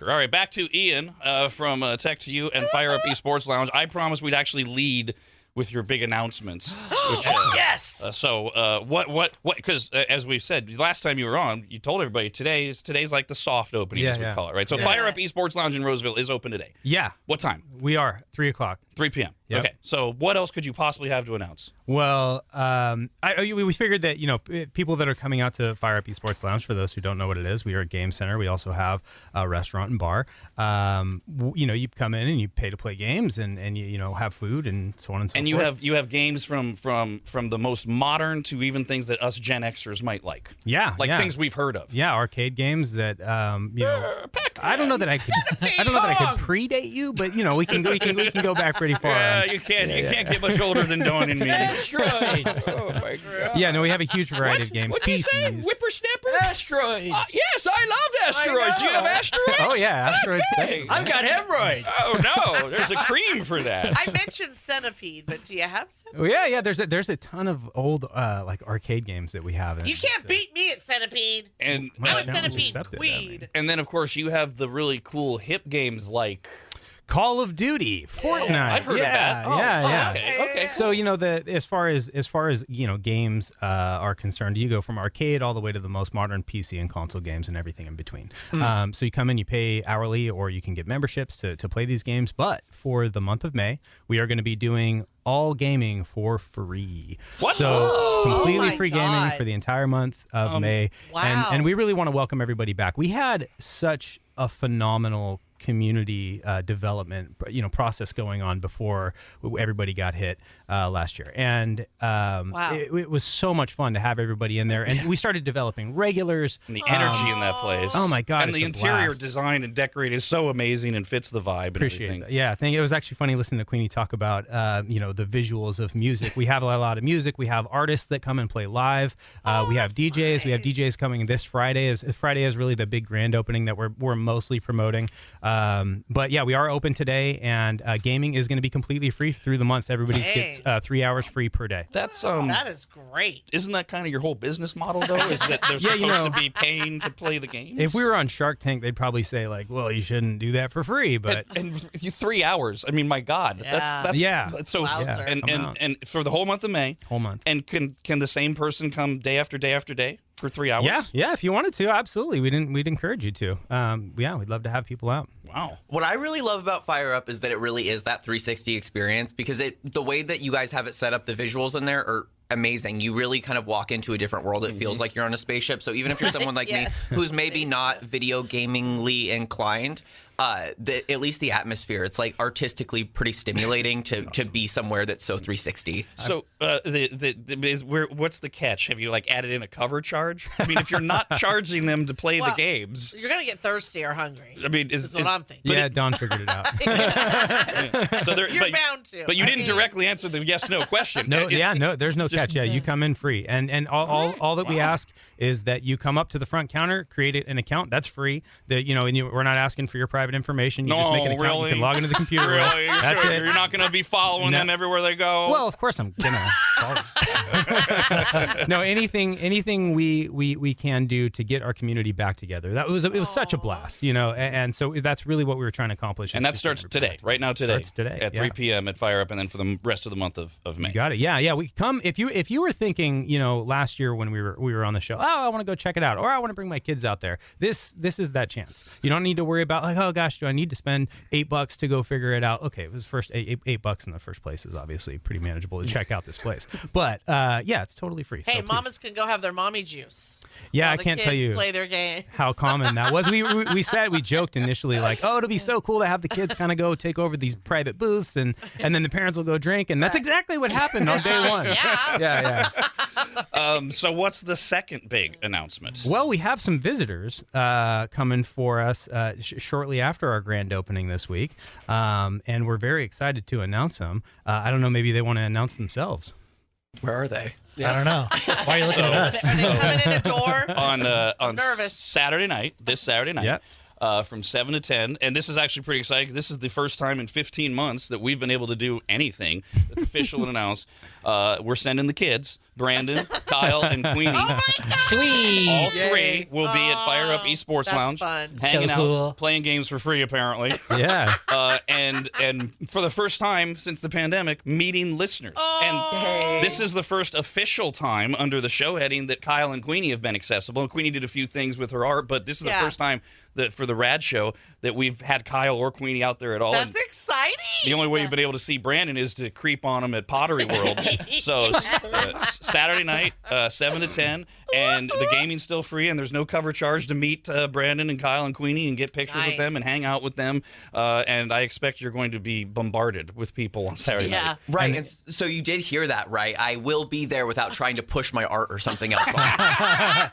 All right, back to Ian from Tech to You and FireUp Esports Lounge. I promised we'd actually lead with your big announcements. Which, yes. What? Because as we've said, last time you were on, you told everybody today's like the soft opening, as we call it, right? So FireUp Esports Lounge in Roseville is open today. Yeah. What time? We are 3 o'clock. 3 p.m. Yep. Okay. So what else could you possibly have to announce? Well, we figured that, people that are coming out to FireUp Esports Lounge, for those who don't know what it is, we are a game center. We also have a restaurant and bar. You come in and you pay to play games and you have food and so on and so forth. And you have games from the most modern to even things that us Gen Xers might like. Yeah. Like things we've heard of. Yeah, arcade games that I don't know that I could predate you, but we can go back pretty far. Yeah, you can't get much older than Dawn and me. Asteroids. Oh my God. Yeah, no, we have a huge variety of games. What'd you say? PCs. Whippersnapper? Asteroids. Yes, I loved asteroids. Do you have asteroids? Oh yeah, asteroids. Okay. I've got hemorrhoids. Oh no, there's a cream for that. I mentioned Centipede, but do you have Centipede? Well, yeah. There's a ton of old like arcade games that we have. You can't beat me at Centipede. And I'm a challenge Centipede accepted, queen. and then of course you have the really cool hip games like Call of Duty, Fortnite. I've heard of that. Yeah. Okay. So as far as games are concerned, you go from arcade all the way to the most modern PC and console games and everything in between. So you come in, you pay hourly, or you can get memberships to play these games. But for the month of May, we are going to be doing all gaming for free. What? So completely my free gaming God. for the entire month of May. Wow. And we really want to welcome everybody back. We had such a phenomenal community development process going on before everybody got hit last year, and it was so much fun to have everybody in there, and we started developing regulars. and the energy in that place. Oh my God, And the it's a interior blast. design and decorate is so amazing and fits the vibe and Appreciate everything. that. Yeah, I think it was actually funny listening to Queenie talk about the visuals of music. We have a lot of music. We have artists that come and play live. We have DJs. We have DJs coming this Friday. Friday is really the big grand opening that we're mostly promoting. But yeah, we are open today, and gaming is going to be completely free through the months. Everybody gets 3 hours free per day. That's That is great. Isn't that kind of your whole business model though? Is that they're supposed to be paying to play the games? If we were on Shark Tank, they'd probably say like, "Well, you shouldn't do that for free." But and you 3 hours. I mean, my God, that's Yeah. That's so Wowzer. and for the whole month of May. whole month. And can the same person come day after day after day for 3 hours? Yeah. If you wanted to, absolutely, we'd encourage you to. We'd love to have people out. Wow. What I really love about FireUp is that it really is that 360 experience, because the way that you guys have it set up, the visuals in there are amazing. You really kind of walk into a different world. It feels like you're on a spaceship. So even if you're someone like me who's maybe not video gamingly inclined, at least the atmosphere, it's like artistically pretty stimulating to be somewhere that's so 360. So what's the catch? Have you like added in a cover charge? I mean, if you're not charging them to play the Well, games, You're going to get thirsty or hungry. I mean, is what I'm thinking. Yeah, Don figured it out. so You're bound to. But you I didn't mean- directly answer the yes/no question. No, there's no catch. Yeah, you come in free, and all that we ask is that you come up to the front counter, create an account. That's free. We're not asking for your private information. You just make an account. Really? You can log into the computer. Really? That's Sure, it. You're not going to be following them everywhere they go. Well, of course I'm gonna. No, anything we can do to get our community back together. It was such a blast, and so that's really what we were trying to accomplish. And that starts today, right now today. Starts today at 3 p.m. at FireUp, and then for the rest of the month of May. You got it. Yeah. We come if you were thinking, last year when we were on the show, I want to go check it out, or I want to bring my kids out there. This is that chance. You don't need to worry about like, oh gosh, do I need to spend $8 to go figure it out? Okay, it was first $8 in the first place is obviously pretty manageable to check out this place. But it's totally free. Hey, so please. mamas can go have their mommy juice. Yeah, while I the can't kids tell you play their game. how common that was. We joked initially like, oh, it'll be so cool to have the kids kind of go take over these private booths, and then the parents will go drink, and that's exactly what happened on day one. Yeah. So what's the second big announcement? Well, we have some visitors coming for us shortly after our grand opening this week, and we're very excited to announce them. I don't know, maybe they want to announce themselves. Where are they? I don't know. Why are you looking at us? Are they coming in a door? on nervous. this Saturday night. Yeah. From 7 to 10. And this is actually pretty exciting. This is the first time in 15 months that we've been able to do anything that's official and announced. We're sending the kids Brandon, Kyle, and Queenie. Sweet. All three will be at FireUp Esports that's Lounge, fun. hanging So out, cool. playing games for free, apparently. Yeah. And for the first time since the pandemic, meeting listeners. And this is the first official time under the show heading that Kyle and Queenie have been accessible. And Queenie did a few things with her art, but this is the first time that for the RAD show that we've had Kyle or Queenie out there at all. That's And exciting. the only way you've been able to see Brandon is to creep on him at Pottery World. So Saturday night, 7 to 10, and the gaming's still free, and there's no cover charge to meet Brandon and Kyle and Queenie and get pictures with them and hang out with them. And I expect you're going to be bombarded with people on Saturday night. Right, and so you did hear that, right? I will be there without trying to push my art or something else on.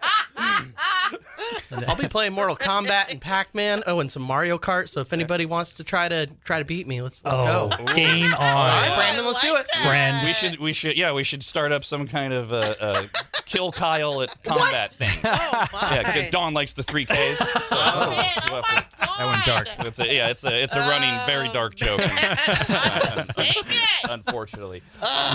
I'll be playing Mortal Kombat and Pac-Man. Oh, and some Mario Kart. So if anybody wants to try to beat me, let's go. Game on. All right, Brandon, let's do it. Friend. We should start up some kind of kill Kyle at combat thing. Oh, my. Yeah, because Dawn likes the 3Ks. So Oh, man. Oh, my God. That went dark. It's a running, very dark joke. Dang it. Unfortunately.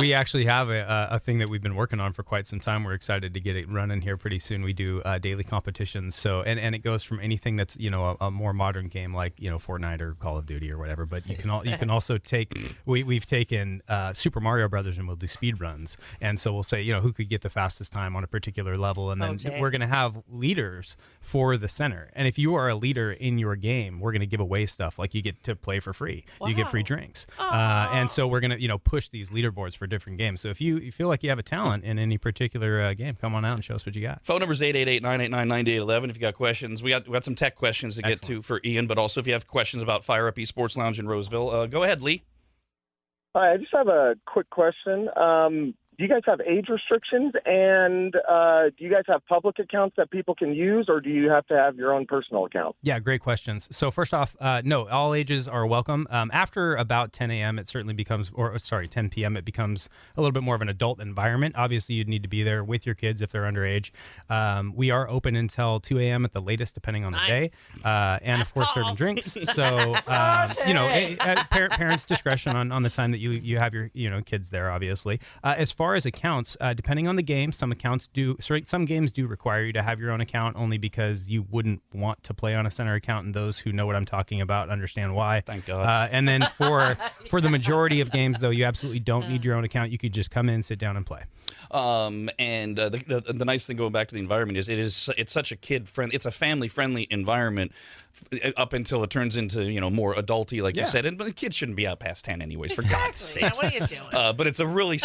We actually have a thing that we've been working on for quite some time. We're excited to get it running here pretty soon. We do daily competitions, so and it goes from anything that's a more modern game like Fortnite or Call of Duty or whatever. But you can also take we've taken Super Mario Brothers and we'll do speed runs, and so we'll say who could get the fastest time on a particular level, and then we're going to have leaders for the center. And if you are a leader in your game, we're going to give away stuff like you get to play for free. You get free drinks, and so we're going to push these leaderboards for different games. So if you feel like you have a talent in any particular game, come on out and show us what you got. Phone number is 888-989-9811 if you got questions. We got some tech questions to get to for Ian, but also if you have questions about FireUp Esports Lounge in Roseville, go ahead, Lee. Hi, I just have a quick question. Do you guys have age restrictions, and do you guys have public accounts that people can use, or do you have to have your own personal account? Yeah, great questions. So first off, no, all ages are welcome. After about 10 a.m., it certainly becomes, 10 p.m., it becomes a little bit more of an adult environment. Obviously, you'd need to be there with your kids if they're underage. We are open until 2 a.m. at the latest, depending on the day, and of course, serving drinks. So, at parents' discretion on the time that you have your kids there, obviously. As far as accounts, depending on the game, some games do require you to have your own account only because you wouldn't want to play on a center account, and those who know what I'm talking about understand why. Thank God. And then for the majority of games, though, you absolutely don't need your own account. You could just come in, sit down, and play. And the nice thing going back to the environment is it's such a kid-friendly, it's a family-friendly environment up until it turns into more adulty, like you said. And but the kids shouldn't be out past 10 anyways, for God's sake. Yeah, what are you doing? But it's a really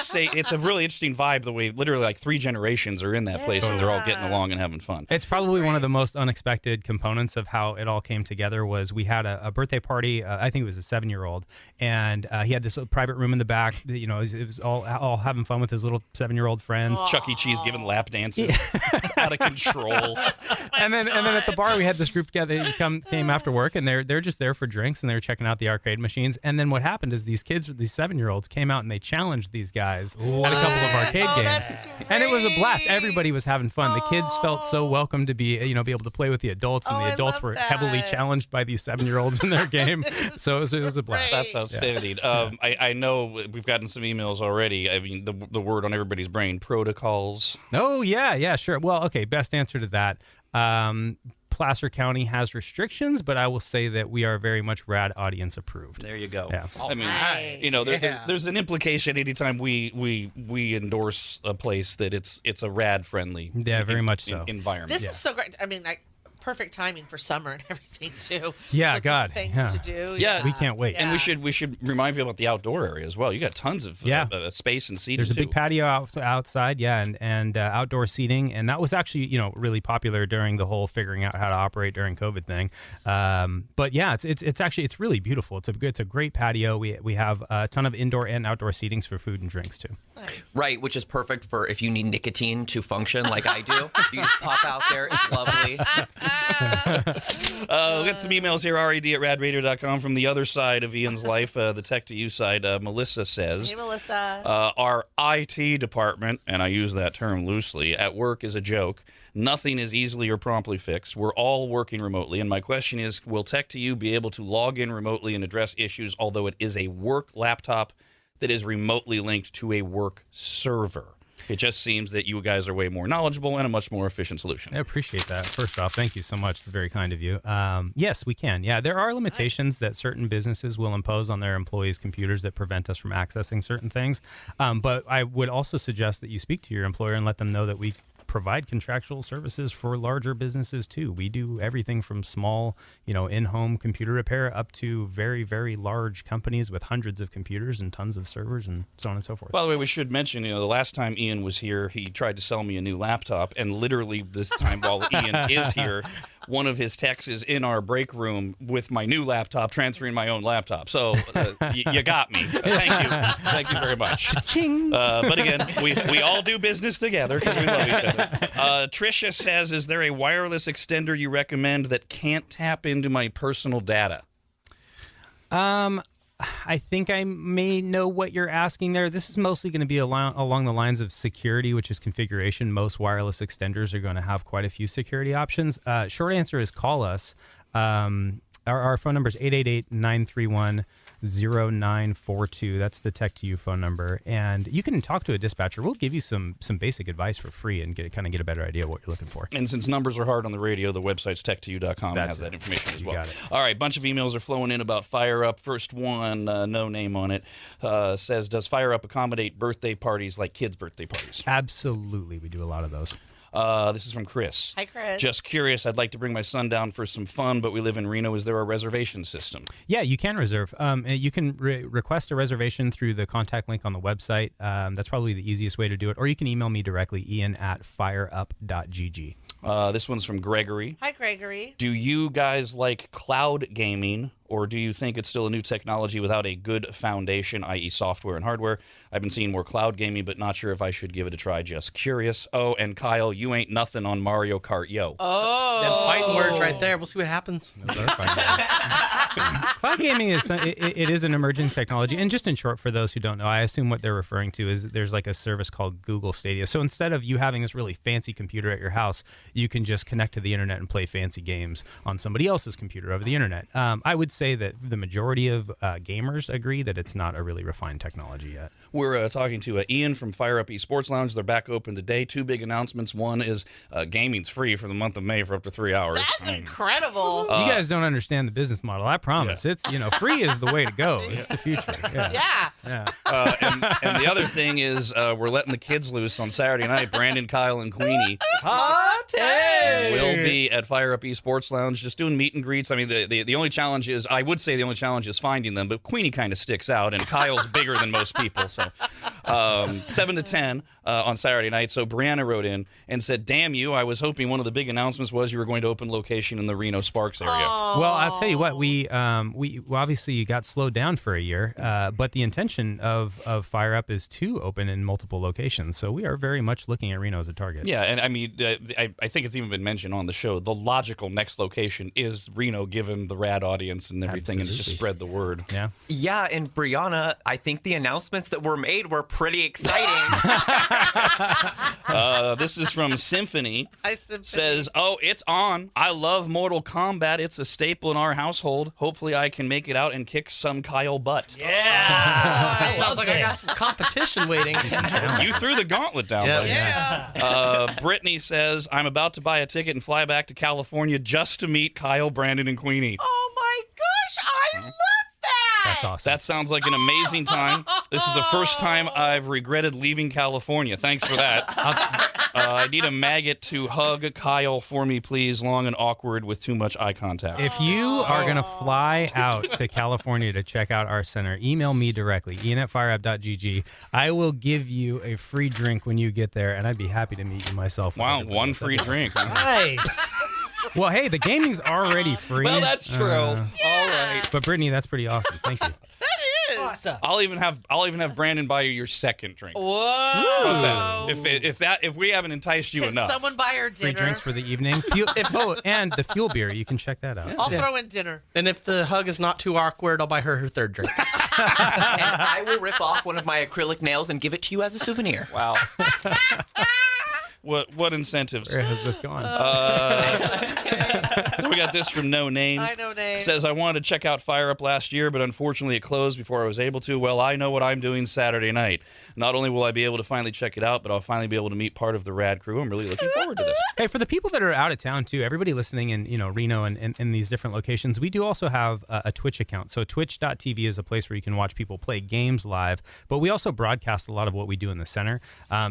interesting vibe the way literally like 3 generations are in that place and they're all getting along and having fun. It's probably one of the most unexpected components of how it all came together was we had a birthday party. I think it was a 7-year-old, and he had this little private room in the back. It was all having fun with his little 7-year-old friends. Chuck E. Cheese giving lap dances, out of control. And then at the bar we had this group together that came after work, and they're just there for drinks, and they were checking out the arcade machines. And then what happened is these 7-year-olds came out and they challenged these guys at a couple of arcade games, and it was a blast. Everybody was having fun. The kids felt so welcome to be able to play with the adults, and the adults were heavily challenged by these 7-year-olds in their game. So it was a blast. That's outstanding. I know we've gotten some emails already. I mean, the word on everybody's brain, protocols. Oh, yeah, sure. Well, okay, best answer to that. Placer County has restrictions, but I will say that we are very much RAD audience approved. There you go. Yeah. I mean, there's an implication anytime we endorse a place that it's a RAD friendly. Yeah, very much so. Environment. This is so great. I mean, perfect timing for summer and everything too. Yeah, Looking God, for things yeah. to do. Yeah. We can't wait. And we should remind people about the outdoor area as well. You got tons of space and seating. There's a big patio outside, and outdoor seating, and that was actually really popular during the whole figuring out how to operate during COVID thing. But yeah, it's really beautiful. It's a great patio. We have a ton of indoor and outdoor seatings for food and drinks too. Nice. Right, which is perfect for if you need nicotine to function like I do. You just pop out there. It's lovely. We got some emails here, RAD@radradio.com from the other side of Ian's life, the tech to you side. Melissa says, Hey, Melissa. our IT department, and I use that term loosely, at work is a joke. Nothing is easily or promptly fixed. We're all working remotely, and my question is, will tech to you be able to log in remotely and address issues, although it is a work laptop that is remotely linked to a work server? It just seems that you guys are way more knowledgeable and a much more efficient solution. I appreciate that. First off, thank you so much. It's very kind of you. Yes, we can. Yeah, there are limitations that certain businesses will impose on their employees' computers that prevent us from accessing certain things. But I would also suggest that you speak to your employer and let them know that we provide contractual services for larger businesses too. We do everything from small, in-home computer repair up to very, very large companies with hundreds of computers and tons of servers and so on and so forth. By the way, we should mention, the last time Ian was here, he tried to sell me a new laptop, and literally this time while Ian is here, one of his techs is in our break room with my new laptop, transferring my own laptop. So you got me. Thank you very much. But again, we all do business together because we love each other. Trisha says, is there a wireless extender you recommend that can't tap into my personal data? I think I may know what you're asking there. This is mostly going to be along the lines of security, which is configuration. Most wireless extenders are going to have quite a few security options. Short answer is call us. Our phone number is 888-931-0942. That's the Tech to You phone number. And you can talk to a dispatcher. We'll give you some basic advice for free and get a better idea of what you're looking for. And since numbers are hard on the radio, the website's tech2u.com has that information as well. Got it. All right, a bunch of emails are flowing in about FireUp. First one, no name on it, says, does FireUp accommodate birthday parties like kids' birthday parties? Absolutely. We do a lot of those. This is from Chris. Hi, Chris. Just curious, I'd like to bring my son down for some fun, but we live in Reno. Is there a reservation system? Yeah, you can reserve. You can request a reservation through the contact link on the website. That's probably the easiest way to do it. Or you can email me directly, ian@fireup.gg. This one's from Gregory. Hi, Gregory. Do you guys like cloud gaming, or do you think it's still a new technology without a good foundation, i.e. software and hardware? I've been seeing more cloud gaming, but not sure if I should give it a try. Just curious. Oh, and Kyle, you ain't nothing on Mario Kart, yo. Oh. Them fighting words right there. We'll see what happens. Cloud gaming is it is an emerging technology, and just in short, for those who don't know, I assume what they're referring to is there's like a service called Google Stadia. So instead of you having this really fancy computer at your house, you can just connect to the internet and play fancy games on somebody else's computer over the internet. I would say that the majority of gamers agree that it's not a really refined technology yet. We're talking to Ian from FireUp Esports Lounge. They're back open today. Two big announcements. One is gaming's free for the month of May for up to 3 hours. That's incredible. You guys don't understand the business model. I promise. Yeah. It's free is the way to go. It's the future. Yeah. And the other thing is we're letting the kids loose on Saturday night. Brandon, Kyle, and Queenie will be at FireUp Esports Lounge just doing meet and greets. I mean, the only challenge is, I would say the only challenge is finding them, but Queenie kind of sticks out, and Kyle's bigger than most people. So 7 to 10 on Saturday night. So Brianna wrote in and said, damn you, I was hoping one of the big announcements was you were going to open location in the Reno Sparks area. Well, I'll tell you what, we obviously got slowed down for a year, but the intention of FireUp is to open in multiple locations. So we are very much looking at Reno as a target. Yeah, and I mean, I think it's even been mentioned on the show, the logical next location is Reno, given the RAD audience and everything, and just spread the word. Yeah. Yeah, and Brianna, I think the announcements that were made were pretty exciting. This is from Symphony. Hi, Symphony. Says, oh, it's on. I love Mortal Kombat. It's a staple in our household. Hopefully I can make it out and kick some Kyle butt. Yeah. Sounds like I got some competition waiting. You threw the gauntlet down, buddy. Yeah. Brittany says, I'm about to buy a ticket and fly back to California just to meet Kyle, Brandon, and Queenie. Oh my gosh, I love that. That's awesome. That sounds like an amazing time. This is the first time I've regretted leaving California. Thanks for that. I need a maggot to hug Kyle for me, please. Long and awkward with too much eye contact. If you are going to fly out to California to check out our center, email me directly, ian@fireup.gg. I will give you a free drink when you get there, and I'd be happy to meet you myself. Wow, one free drink. Huh? Nice. Well, hey, the gaming's already free. Well, that's true. All right. But Brittany, that's pretty awesome. Thank you. That is. Awesome. I'll even have Brandon buy you your second drink. Whoa. If we haven't enticed you Can enough. someone buy her Free dinner? drinks for the evening. And the fuel beer. You can check that out. I'll throw in dinner. And if the hug is not too awkward, I'll buy her third drink. And I will rip off one of my acrylic nails and give it to you as a souvenir. Wow. What incentives? Where has this gone? We got this from No Name. I know name. Says, I wanted to check out FireUp last year, but unfortunately it closed before I was able to. Well, I know what I'm doing Saturday night. Not only will I be able to finally check it out, but I'll finally be able to meet part of the RAD crew. I'm really looking forward to this. Hey, for the people that are out of town too, everybody listening in, Reno and these different locations, we do also have a Twitch account. So twitch.tv is a place where you can watch people play games live, but we also broadcast a lot of what we do in the center.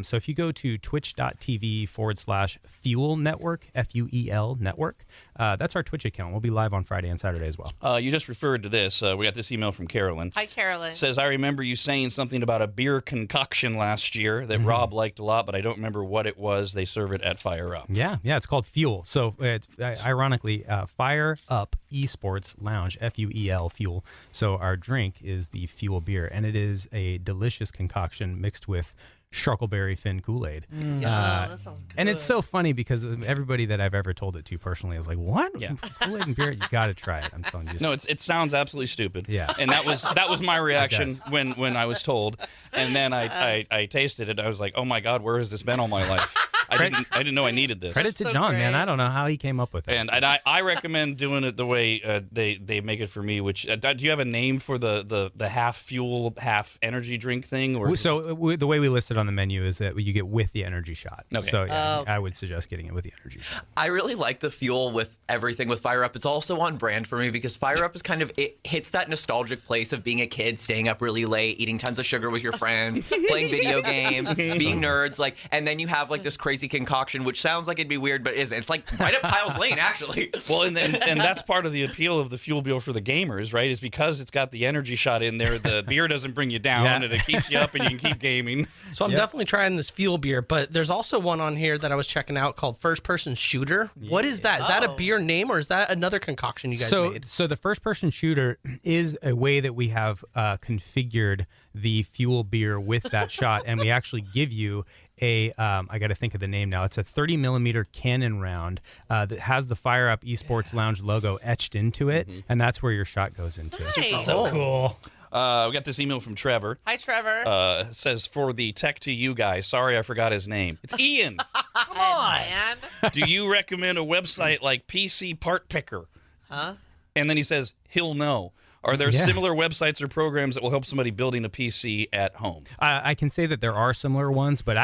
So if you go to twitch.tv/Fuel Network, FUEL Network, that's our Twitch account. We'll be live on Friday and Saturday as well. You just referred to this. We got this email from Carolyn. Hi, Carolyn. Says, I remember you saying something about a beer concoction last year that Rob liked a lot, but I don't remember what it was. They serve it at FireUp. Yeah, it's called Fuel. So it's ironically FireUp Esports Lounge, FUEL Fuel. So our drink is the Fuel beer, and it is a delicious concoction mixed with Sharkleberry Fin Kool-Aid. That sounds good. And it's so funny because everybody that I've ever told it to personally is like, what? Yeah. Kool-Aid and beer? You got to try it. I'm telling you. No, it sounds absolutely stupid. Yeah. And that was my reaction when I was told. And then I tasted it. I was like, oh my God, where has this been all my life? I didn't know I needed this. Credit to So John, man. great. I don't know how he came up with it. And I recommend doing it the way they make it for me. Which do you have a name for the half fuel, half energy drink thing? Or The way we list it on the menu is that you get with the energy shot. Okay. So yeah, I would suggest getting it with the energy shot. I really like the fuel with everything with FireUp. It's also on brand for me because FireUp is it hits that nostalgic place of being a kid, staying up really late, eating tons of sugar with your friends, playing video games, being nerds, and then you have this crazy concoction, which sounds like it'd be weird, but isn't. It's right up Kyle's lane, actually. Well, and that's part of the appeal of the fuel beer for the gamers, right? Is because it's got the energy shot in there. The beer doesn't bring you down, Yeah. and it keeps you up, and you can keep gaming. So I'm definitely trying this Fuel beer, but there's also one on here that I was checking out called First Person Shooter. What is that? Is that a beer name or is that another concoction you guys made? So the first person shooter is a way that we have configured the Fuel beer with that shot, and we actually give you I got to think of the name now. It's a 30 millimeter cannon round that has the FireUp Esports Lounge logo etched into it, and that's where your shot goes into. Nice. So cool. We got this email from Trevor. Hi, Trevor. Says, for the tech to you guy, sorry I forgot his name. It's Ian. Come on, man. Do you recommend a website like PC Part Picker? Huh? And then he says, he'll know. Are there similar websites or programs that will help somebody building a PC at home? I can say that there are similar ones, but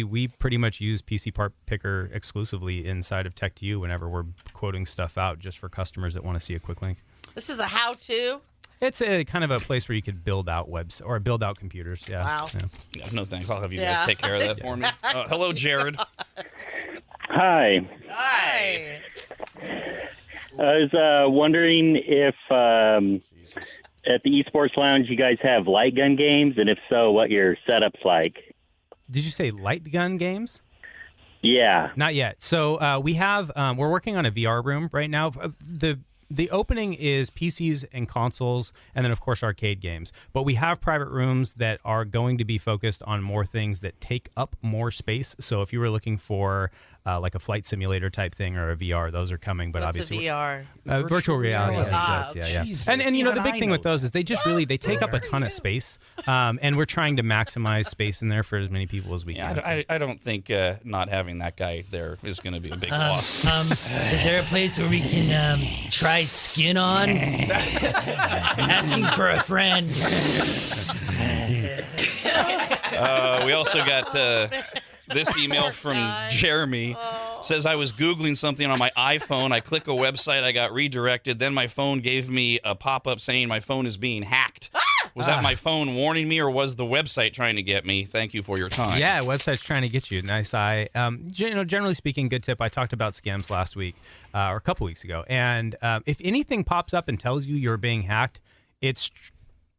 we pretty much use PC Part Picker exclusively inside of Tech to You whenever we're quoting stuff out just for customers that want to see a quick link. This is a how-to. It's a kind of a place where you could build out webs or build out computers. Yeah. Wow. Yeah. Yeah, no thanks. I'll have you Yeah. guys take care of that for me. Hello, Jared. Hi. Hi. I was wondering if at the Esports Lounge you guys have light gun games, and if so, what your setup's like. Did you say light gun games? Yeah. Not yet. So we have we're working on a VR room right now. The opening is PCs and consoles, and then of course arcade games. But we have private rooms that are going to be focused on more things that take up more space. So if you were looking for like a flight simulator type thing or a VR, those are coming. But What's obviously, a VR? virtual reality headsets. Yeah. Jesus. And you know the big I thing know with those is they just really they take up a ton of space, and we're trying to maximize space in there for as many people as we can. Yeah, I don't think not having that guy there is going to be a big loss. Is there a place where we can try skin on? Asking for a friend. We also got this email from Jeremy. Says, I was Googling something on my iPhone. I click a website. I got redirected. Then my phone gave me a pop-up saying my phone is being hacked. Was that my phone warning me, or was the website trying to get me? Thank you for your time. Yeah, website's trying to get you. Nice eye. Generally speaking, good tip. I talked about scams last week or a couple weeks ago. And if anything pops up and tells you you're being hacked, it's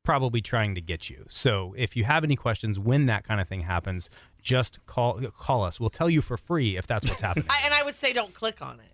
probably trying to get you. So if you have any questions when that kind of thing happens, just call us. We'll tell you for free if that's what's happening. And I would say don't click on it.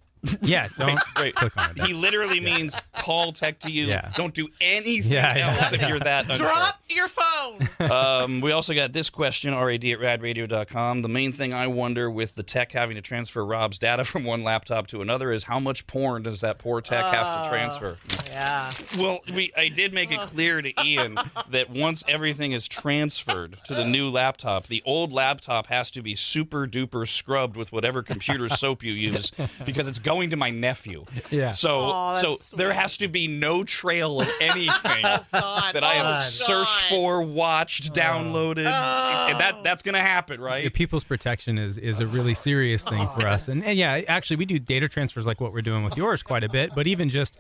Yeah, don't Wait, click on it. he literally means call tech to you. Yeah. Don't do anything Yeah. else if you're that unsure. Drop your phone. We also got this question, rad@radradio.com. The main thing I wonder with the tech having to transfer Rob's data from one laptop to another is how much porn does that poor tech have to transfer? Yeah. Well, I did make it clear to Ian that once everything is transferred to the new laptop, the old laptop has to be super duper scrubbed with whatever computer soap you use because it's going to my nephew. Yeah. So that's there has to be no trail of anything God. that I have Oh, searched God. for, watched, downloaded. And that's going to happen, Yeah, right? people's protection is a really serious thing for us. And yeah, actually, we do data transfers like what we're doing with yours quite a bit. But even just,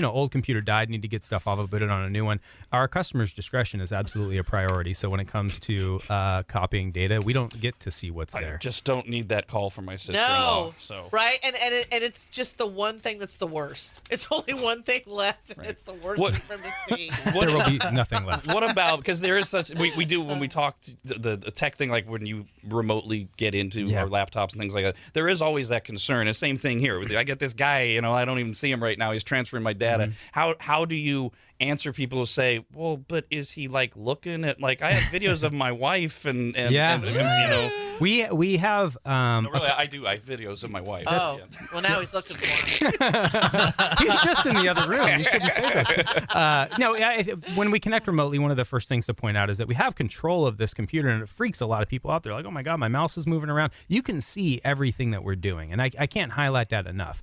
old computer died, need to get stuff off of, put it on a new one. Our customers' discretion is absolutely a priority. So when it comes to copying data, we don't get to see what's I there. just don't need that call from my sister-in-law. No. So. Right? And it's just the one thing that's the worst. It's only one thing left, and it's the worst What- thing for him to see. There will be nothing left. What about, because there is such, we do when we talk the tech thing, like when you remotely get into Yeah. our laptops and things like that, there is always that concern. The same thing here. I get this guy, I don't even see him right now. He's transferring my data. How do you answer people who say, well, but is he like looking at, like, I have videos of my wife and We have No, really, I do. I have videos of my wife. Oh, Yeah. well, now he's looking for him. he's just in the other room. You shouldn't say this. No, when we connect remotely, one of the first things to point out is that we have control of this computer, and it freaks a lot of people out. They're like, oh my God, my mouse is moving around. You can see everything that we're doing, and I can't highlight that enough.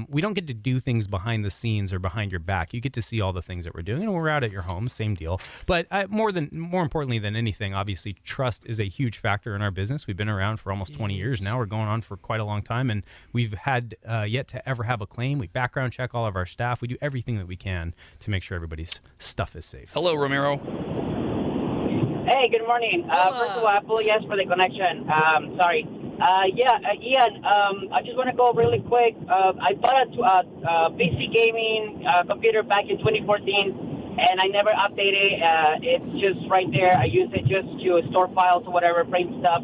We don't get to do things behind the scenes or behind your back. You get to see all the things that we're doing, and we're out at your home, same deal. But more importantly than anything, obviously, trust is a huge factor in our business. We've been around for almost 20 years now. We're going on for quite a long time, and we've had yet to ever have a claim. We background check all of our staff. We do everything that we can to make sure everybody's stuff is safe. Hello, Ramiro. Hey, good morning. First of all, I apologize for the connection. Sorry. Ian, I just want to go really quick. I bought a PC gaming computer back in 2014, and I never updated it. It's just right there. I use it just to store files or whatever, print stuff.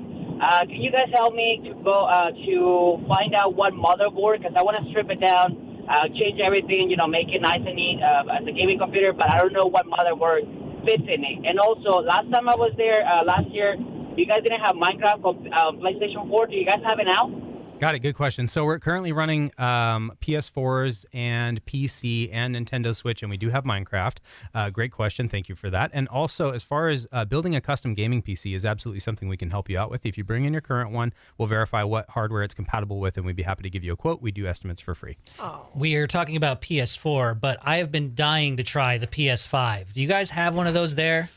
Can you guys help me to go to find out what motherboard? Because I want to strip it down, change everything, make it nice and neat as a gaming computer, but I don't know what motherboard fits in it. And also, last time I was there, last year, you guys didn't have Minecraft on PlayStation 4. Do you guys have it now? Got it. Good question. So we're currently running PS4s and PC and Nintendo Switch, and we do have Minecraft. Great question. Thank you for that. And also, as far as building a custom gaming PC is absolutely something we can help you out with. If you bring in your current one, we'll verify what hardware it's compatible with, and we'd be happy to give you a quote. We do estimates for free. We are talking about PS4, but I have been dying to try the PS5. Do you guys have one of those there?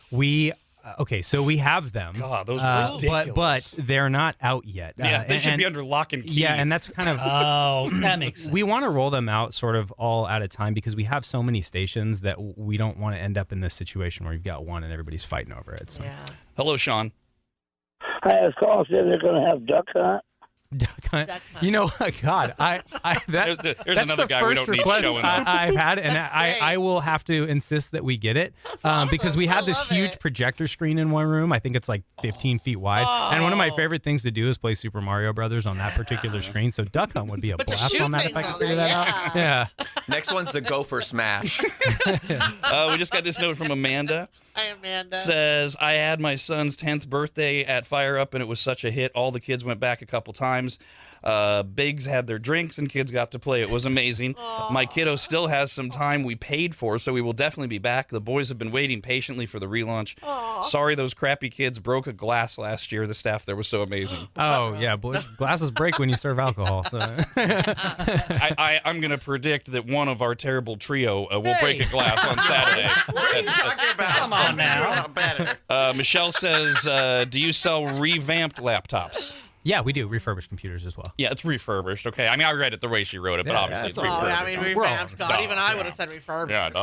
Okay, so we have them. God, those are ridiculous. But they're not out yet. Yeah, they should be under lock and key. Yeah, and that's kind of Oh, that makes sense. we want to roll them out sort of all at a time because we have so many stations that we don't want to end up in this situation where you've got one and everybody's fighting over it. So. Yeah. Hello, Sean. Hi, I was calling to say they're going to have duck hunt. Duck hunt. Duck hunt. You know, God, There's that's another the guy we first don't need request showing up. I've had, and great. I will have to insist that we get it because we awesome. have I this love huge it. projector screen in one room. I think it's like 15 feet wide, and one of my Oh. favorite things to do is play Super Mario Brothers on that particular screen. So Duck Hunt would be a But to blast shoot on that if things I could on figure there, that out. Yeah. Next one's the Gopher Smash. We just got this note from Amanda. Hi, Amanda. Says, I had my son's 10th birthday at FireUp, and it was such a hit. All the kids went back a couple times. Bigs had their drinks, and kids got to play. It was amazing. My kiddo still has some time we paid for, so we will definitely be back. The boys have been waiting patiently for the relaunch. Sorry those crappy kids broke a glass last year. The staff there was so amazing. Oh yeah, boys, glasses break when you serve alcohol. So I'm going to predict that one of our terrible trio will break a glass on Saturday. Come on now. Michelle says, do you sell revamped laptops? yeah, we do refurbished computers as well. Yeah, it's refurbished. Okay, I mean, I read it the way she wrote it, but Yeah, obviously it's it's all refurbished. I mean, We're all revamped, God. stuff, Even I would yeah. have said refurbished.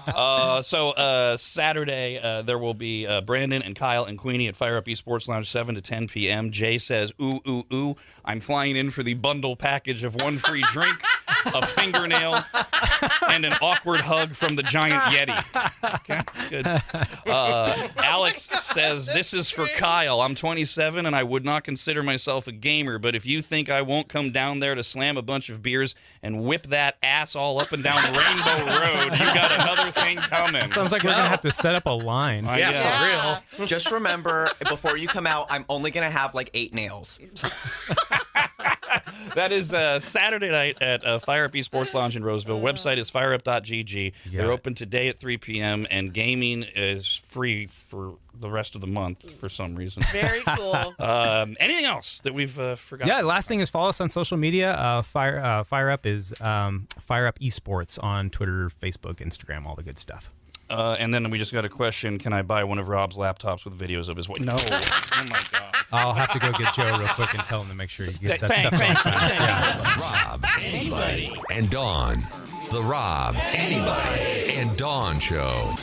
Yeah, so Saturday there will be Brandon and Kyle and Queenie at FireUp Esports Lounge 7 to 10 p.m. Jay says, ooh, I'm flying in for the bundle package of one free drink. a fingernail, and an awkward hug from the giant Yeti. Okay, good. Alex says, this is for Kyle. I'm 27 and I would not consider myself a gamer, but if you think I won't come down there to slam a bunch of beers and whip that ass all up and down Rainbow Road, you got another thing coming. Sounds like we're going to have to set up a line. Yeah, for real. Just remember, before you come out, I'm only going to have like 8 nails. That is Saturday night at FireUp Esports Lounge in Roseville. Website is fireup.gg. They're open today at 3 p.m. and gaming is free for the rest of the month for some reason. Very cool. Anything else that we've forgotten? Yeah, last thing is follow us on social media. FireUp is FireUp Esports on Twitter, Facebook, Instagram, all the good stuff. And then we just got a question. Can I buy one of Rob's laptops with videos of his wife? No. Oh, my God. I'll have to go get Joe real quick and tell him to make sure he gets that Thank stuff you. on fast. Yeah. Rob, anybody, and Dawn. The Rob, anybody, and Dawn Show.